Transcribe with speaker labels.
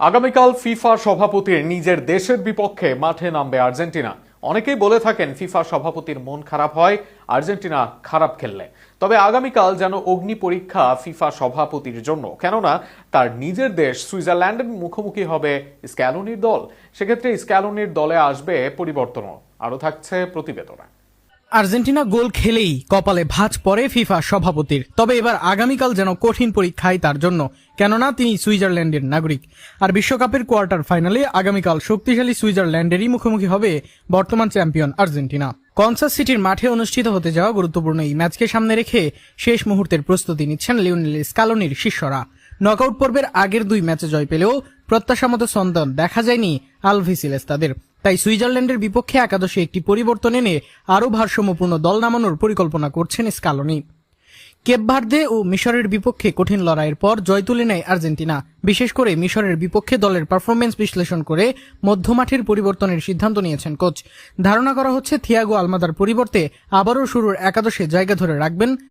Speaker 1: আগামীকাল ফিফা সভাপতির নিজের দেশের বিপক্ষে মাঠে নামবে আর্জেন্টিনা। অনেকেই বলে থাকেন ফিফা সভাপতির মন খারাপ হয় আর্জেন্টিনা খারাপ খেললে। তবে আগামীকাল যেন অগ্নি পরীক্ষা ফিফা সভাপতির জন্য, কেননা তার নিজের দেশ সুইজারল্যান্ডের মুখোমুখি হবে স্ক্যালোনির দল। সেক্ষেত্রে স্ক্যালোনির দলে আসবে পরিবর্তনও। আরও থাকছে প্রতিবেদনে।
Speaker 2: আর্জেন্টিনা গোল খেলেই কপালে ভাঁজ পড়ে ফিফা সভাপতির। তবে এবার আগামীকাল যেন কঠিন পরীক্ষায় তার জন্য, কেননা তিনি সুইজারল্যান্ডের নাগরিক। আর বিশ্বকাপের কোয়ার্টার ফাইনালে আগামীকাল শক্তিশালী সুইজারল্যান্ডেরই মুখোমুখি হবে বর্তমান চ্যাম্পিয়ন আর্জেন্টিনা। কনসাস সিটির মাঠে অনুষ্ঠিত হতে যাওয়া গুরুত্বপূর্ণ এই ম্যাচকে সামনে রেখে শেষ মুহূর্তের প্রস্তুতি নিচ্ছেন লিওনেল স্ক্যালোনির শিষ্যরা। নকআউট পর্বের আগের দুই ম্যাচে জয় পেলেও প্রত্যাশামতো সন্ধান দেখা যায়নি আলভিসিলেস তাদের। তাই সুইজারল্যান্ডের বিপক্ষে একাদশে একটি পরিবর্তন এনে আরও ভারসাম্যপূর্ণ দল নামানোর পরিকল্পনা করছেন স্ক্যালোনি। কেপ ভার্দে ও মিশরের বিপক্ষে কঠিন লড়াইয়ের পর জয় তুলে নেয় আর্জেন্টিনা। বিশেষ করে মিশরের বিপক্ষে দলের পারফরমেন্স বিশ্লেষণ করে মধ্যমাঠের পরিবর্তনের সিদ্ধান্ত নিয়েছেন কোচ। ধারণা করা হচ্ছে থিয়াগো আলমাদার পরিবর্তে আবারও শুরুর একাদশে জায়গা ধরে রাখবেন